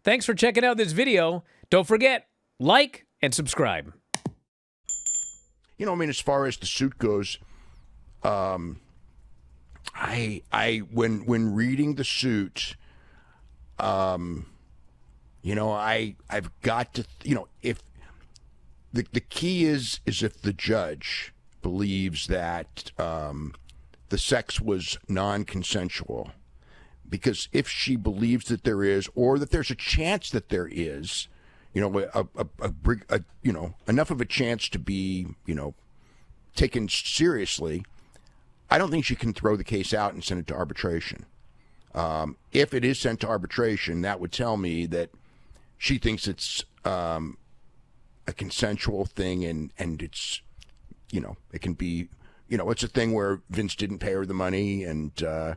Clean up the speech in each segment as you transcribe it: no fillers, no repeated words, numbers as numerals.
Thanks for checking out this video. Don't forget, like and subscribe. You know, I mean, as far as the suit goes, when reading the suit, you know, I've got to, you know, if the key is if the judge believes that the sex was non-consensual, because if she believes that there is, or that there's a chance that there is, you know, you know, enough of a chance to be, you know, taken seriously, I don't think she can throw the case out and send it to arbitration. If it is sent to arbitration, that would tell me that she thinks it's a consensual thing, and it's, you know, it can be, you know, it's a thing where Vince didn't pay her the money, and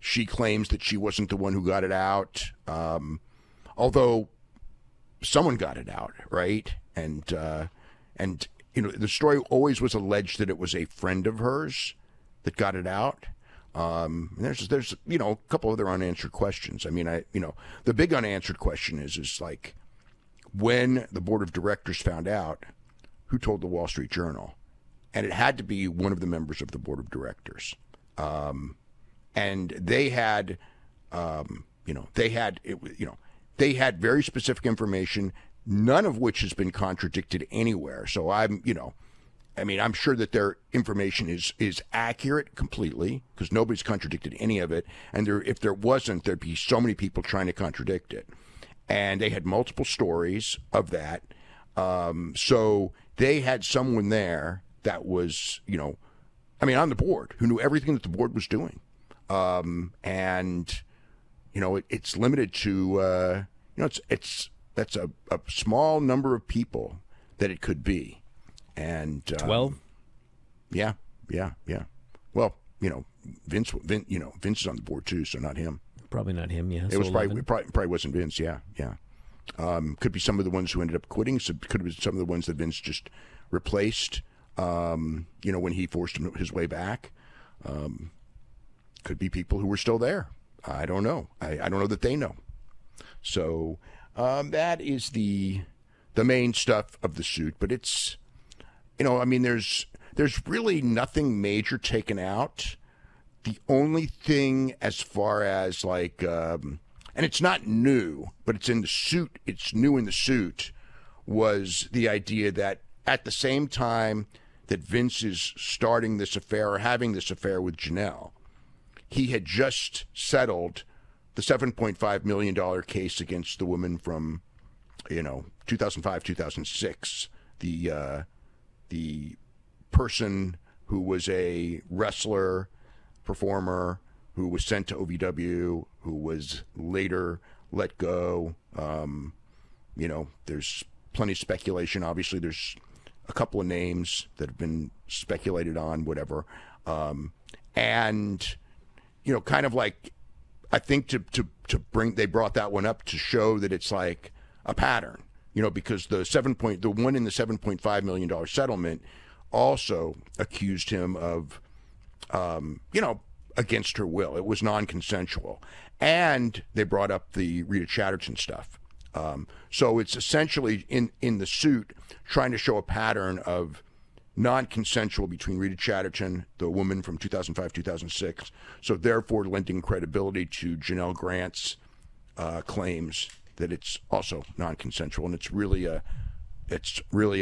she claims that she wasn't the one who got it out, although someone got it out, right? And you know, the story always was alleged that it was a friend of hers that got it out. There's you know, a couple other unanswered questions. I mean, you know, the big unanswered question is like, when the board of directors found out, who told the Wall Street Journal? And it had to be one of the members of the board of directors. And they had, you know, they had very specific information, none of which has been contradicted anywhere. So I'm sure that their information is accurate completely, because nobody's contradicted any of it. And if there wasn't, there'd be so many people trying to contradict it. And they had multiple stories of that. So they had someone there that was, you know, I mean, on the board, who knew everything that the board was doing. And, you know, it's limited to, you know, that's a small number of people that it could be. And 12? Yeah. Well, you know, Vince is on the board too, so not him. Probably not him, yeah. It was probably wasn't Vince, yeah. Could be some of the ones who ended up quitting. So could have been some of the ones that Vince just replaced, you know, when he forced his way back. Could be people who were still there. I don't know. I don't know that they know. So that is the main stuff of the suit. But it's, you know, I mean, there's really nothing major taken out. The only thing, as far as like, and it's not new, but it's in the suit, it's new in the suit, was the idea that at the same time that Vince is starting this affair or having this affair with Janel, he had just settled the $7.5 million case against the woman from, you know, 2005, 2006, the person who was a wrestler, performer, who was sent to OVW, who was later let go. You know, there's plenty of speculation. Obviously, there's a couple of names that have been speculated on, whatever. And, you know, kind of like, I think they brought that one up to show that it's like a pattern, you know, because the one in the $7.5 million settlement also accused him of, you know, against her will. It was non-consensual. And they brought up the Rita Chatterton stuff. So it's essentially in the suit trying to show a pattern of non-consensual between Rita Chatterton, the woman from 2005, 2006. So therefore lending credibility to Janel Grant's claims that it's also non-consensual. And it's really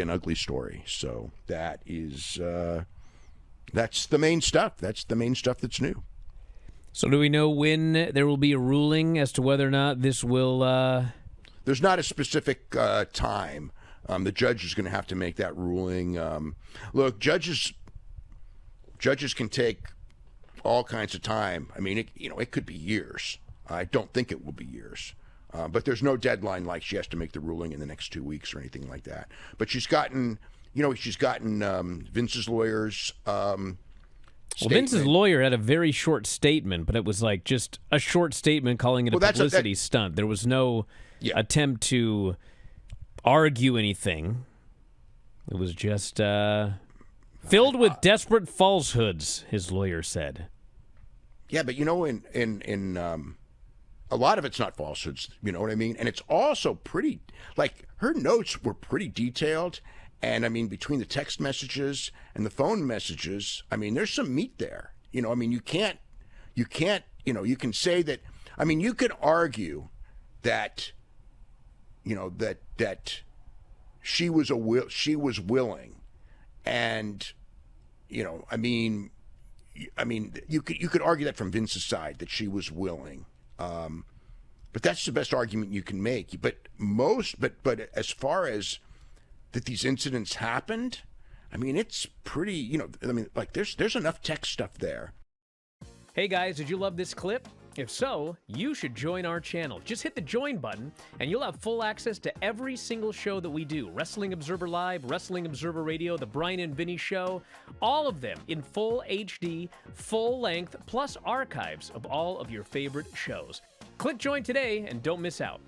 an ugly story. So that is... that's the main stuff. That's the main stuff that's new. So do we know when there will be a ruling as to whether or not this will... There's not a specific time. The judge is going to have to make that ruling. Look, judges can take all kinds of time. I mean, it could be years. I don't think it will be years. But there's no deadline like she has to make the ruling in the next 2 weeks or anything like that. But she's gotten Vince's lawyers. Well, Vince's lawyer had a very short statement, but it was like just a short statement calling it a publicity stunt. There was no attempt to argue anything. It was just filled with desperate falsehoods, his lawyer said. Yeah, but you know, a lot of it's not falsehoods, you know what I mean? And it's also pretty, like, her notes were pretty detailed. And I mean, between the text messages and the phone messages, I mean, there's some meat there. You know, I mean, you can't, you can say that, I mean, you could argue that, you know, that she was willing. And, you know, I mean, you could argue that from Vince's side, that she was willing. But that's the best argument you can make. But as far as that these incidents happened, I mean, it's pretty, you know, I mean, like there's enough tech stuff there. Hey guys, did you love this clip? If so, you should join our channel. Just hit the join button and you'll have full access to every single show that we do. Wrestling Observer Live, Wrestling Observer Radio, The Brian and Vinny Show, all of them in full HD, full length, plus archives of all of your favorite shows. Click join today and don't miss out.